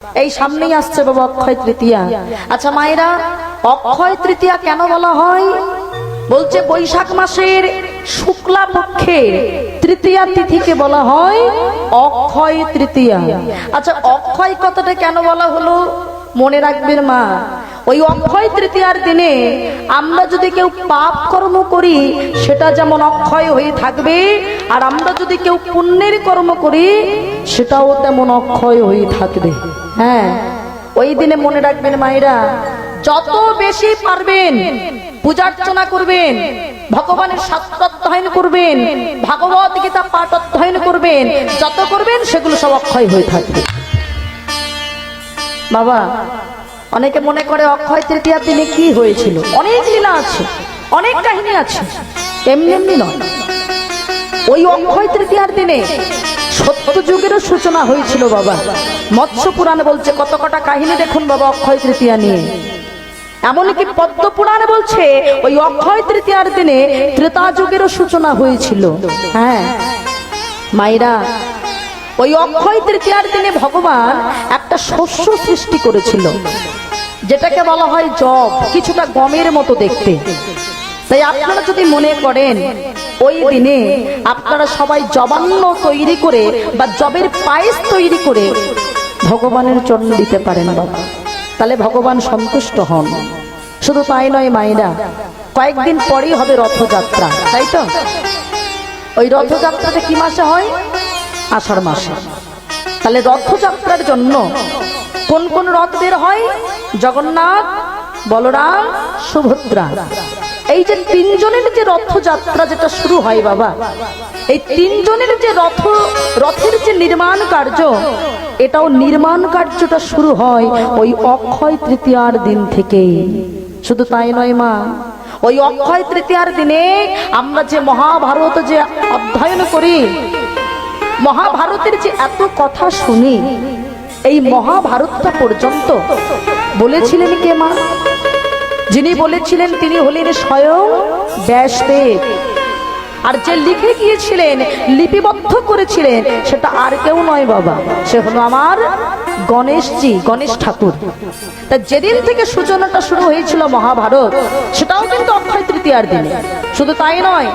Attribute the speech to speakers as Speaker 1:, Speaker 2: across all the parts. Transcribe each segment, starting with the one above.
Speaker 1: এই সামনেই আসছে বাবা অক্ষয় তৃতীয়া। আচ্ছা মায়েরা, অক্ষয় তৃতীয়া কেন বলা হয়? বলছে বৈশাখ মাসের শুক্লা পক্ষের তৃতীয়া তিথিকে বলা হয় অক্ষয় তৃতীয়া। আচ্ছা অক্ষয় কথাটা কেন বলা হলো মনে রাখবেন মা, ওই অক্ষয় তৃতীয়ার দিনে আমরা যদি কেউ পাপ কর্ম করি সেটা যেমন অক্ষয় হয়ে থাকবে, আর আমরা যদি কেউ পুণ্যের কর্ম করি সেটাও তেমন অক্ষয় হয়ে থাকবে। হ্যাঁ, ওই দিনে মনে রাখবেন মায়েরা, যত বেশি পারবেন পূজার্চনা করবেন, ভগবানের শাস্ত্র অধ্যয়ন করবেন, ভাগবত গীতা পাঠ অধ্যয়ন করবেন, যত করবেন সেগুলো সব অক্ষয় হয়ে থাকবে। বাবা অনেকে মনে করে অক্ষয় তৃতীয়ার দিনে কি হয়েছিল, অনেক লীলা আছে, অনেক কাহিনী আছে, এমনি এমনি নয়। ওই অক্ষয় তৃতীয়ার দিনে সত্য যুগেরও সূচনা হয়েছিল বাবা। মৎস্য পুরাণে বলছে কত কটা কাহিনী দেখুন বাবা অক্ষয় তৃতীয়া নিয়ে। এমনকি পদ্ম পুরাণে বলছে ওই অক্ষয় তৃতীয়ার দিনে ত্রেতা যুগেরও সূচনা হয়েছিল। হ্যাঁ মায়েরা, ওই অক্ষয় তৃতীয়ার দিনে ভগবান একটা শস্য সৃষ্টি করেছিল যেটাকে বলা হয় জব, কিছুটা গমের মতো দেখতে। তাই আপনারা যদি মনে করেন ওই দিনে আপনারা সবাই জবান্ন তৈরি করে বা জবের পায়েস তৈরি করে ভগবানের চরণে দিতে পারেন বাবা, তাহলে ভগবান সন্তুষ্ট হন। শুধু তাই নয় মায়েরা, কয়েকদিন পরেই হবে রথযাত্রা, তাই তো? ওই রথযাত্রাটা কি মাসে হয়? আষাঢ় মাসে। তাহলে রথযাত্রার জন্য কোন কোন রথ বের হয়? জগন্নাথ, বলরাম, সুভদ্রা। এই যে তিনজনের যে রথযাত্রা যেটা শুরু হয় বাবা, এই তিনজনের যে রথের যে নির্মাণ কার্য, এটাও নির্মাণ কার্যটা শুরু হয় ওই অক্ষয় তৃতীয়ার দিন থেকে। শুধু তাই নয় মা, ওই অক্ষয় তৃতীয়ার দিনে আমরা যে মহাভারত যে অধ্যয়ন করি, মহাভারতের যে এত কথা শুনি, এই মহাভারতটা পর্যন্ত বলেছিলেন কে মা? যিনি বলেছিলেন তিনি হলেন স্বয়ং ব্যাসদেব। আর যে লিখে গিয়েছিলেন, লিপিবদ্ধ করেছিলেন, সেটা আর কেউ নয় বাবা, সে হলো আমার গণেশজি, গণেশ ঠাকুর। তা যেদিন থেকে সূচনাটা শুরু হয়েছিল মহাভারত, সেটাও কিন্তু অক্ষয় তৃতীয়ার দিনে। শুধু তাই নয়,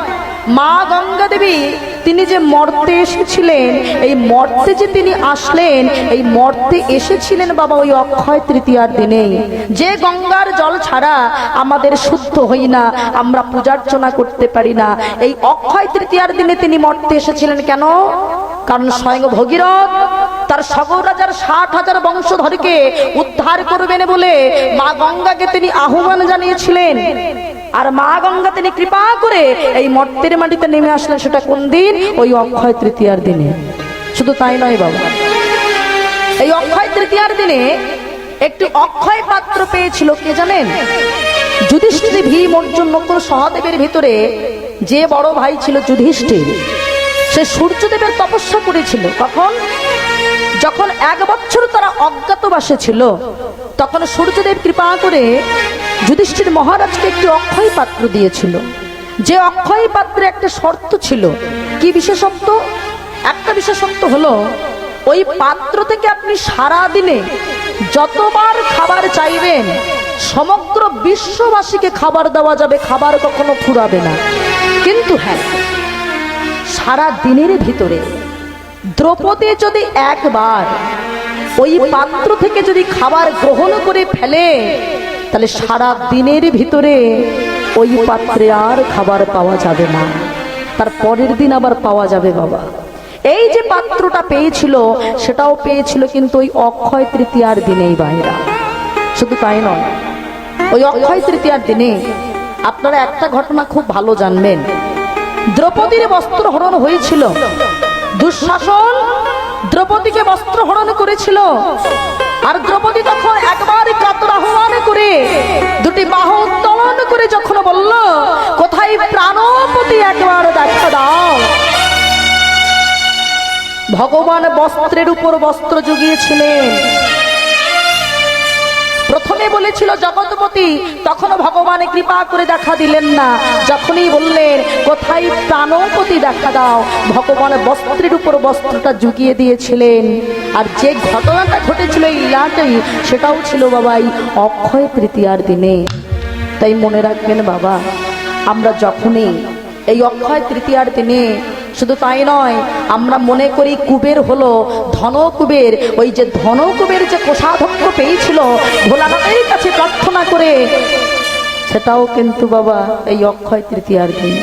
Speaker 1: মা গঙ্গা দেবী তিনি যে মর্তে এসেছিলেন, এই মর্তে যে তিনি আসলেন, এই মর্তে এসেছিলেন বাবা ওই অক্ষয় তৃতীয়ার দিনে। যে গঙ্গার জল ছাড়া আমাদের শুদ্ধ হই না, আমরা পূজার্চনা করতে পারি না, এই অক্ষয় তৃতীয়ার দিনে তিনি মর্তে এসেছিলেন। কেন? কারণ স্বয়ং ভগীরথ তার সগর রাজার 60,000 বংশধরকে উদ্ধার করবেন বলে মা গঙ্গাকে তিনি আহ্বান জানিয়েছিলেন। আর মা গঙ্গা তিনি কৃপা করে এই মর্তের মাটিতে নেমে আসলেন। সেটা কোন দিন? ওই অক্ষয় তৃতীয়ার দিনে। শুধু তাই নয় বাবা, এই অক্ষয় তৃতীয়ার দিনে একটি অক্ষয় পাত্র পেয়েছিল কে জানেন? যুধিষ্ঠির, ভীম, অর্জুন, নকুল, সহদেবের ভিতরে যে বড় ভাই ছিল যুধিষ্ঠির, সে সূর্যদেবের তপস্যা করেছিল। কখন? যখন 1 বছর তারা অজ্ঞাতবাসে ছিল, তখন সূর্যদেব কৃপা করে যুধিষ্ঠির মহারাজকে একটি অক্ষয় পাত্র দিয়েছিল। যে অক্ষয় পাত্রে একটা শর্ত ছিল। কি বিশেষত্ব? একটা বিশেষত্ব হলো ওই পাত্র থেকে আপনি সারা দিনে যতবার খাবার চাইবেন সমগ্র বিশ্ববাসীকে খাবার দেওয়া যাবে, খাবার কখনো ফুরাবে না। কিন্তু হ্যাঁ, সারা দিনের ভিতরে দ্রৌপদী যদি একবার ওই পাত্র থেকে যদি খাবার গ্রহণ করে ফেলে, তাহলে সারা দিনের ভিতরে ওই পাত্রে আর খাবার পাওয়া যাবে না, তার পরের দিন আবার পাওয়া যাবে বাবা। এই যে পাত্রটা পেয়েছিল, সেটাও পেয়েছিল কিন্তু ওই অক্ষয় তৃতীয়ার দিনেই বাইরা। শুধু তাই নয়, ওই অক্ষয় তৃতীয়ার দিনে আপনারা একটা ঘটনা খুব ভালো জানবেন। দ্রৌপদীর বস্ত্র হরণ হয়েছিল, দুঃশাসন দ্রৌপদীকে বস্ত্র হরণ করেছিল। আর দ্রৌপদী তখন একবার কাতর আহ্বান করে দুটি বাহু উত্তোলন করে যখন বলল, কোথায় প্রাণপতি, একবার দেখা দাও। ভগবান বস্ত্রের উপর বস্ত্র জুগিয়েছিলেন। প্রথমে বলে বলেছিল জগৎপতি, তখনও ভগবান কৃপা করে দেখা দিলেন না। যখনই বললেন কোথায় প্রাণপতি দেখা দাও, ভগবান বস্ত্রের উপর বস্ত্রটা জুগিয়ে দিয়েছিলেন। আর যে ঘটনাটা ঘটেছিল এই লীলাটাই, সেটাও ছিল বাবা এই অক্ষয় তৃতীয়ার দিনে। তাই মনে রাখবেন বাবা, আমরা যখনই এই অক্ষয় তৃতীয়ার দিনে, শুধু তাই নয়, আমরা মনে করি কুবের হলো ধনকুবের, ওই যে ধনকুবের যে কোষাধ্যক্ষ পেয়েছিল ভোলানাথের কাছে প্রার্থনা করে, সেটাও কিন্তু বাবা এই অক্ষয় তৃতীয়ার দিন।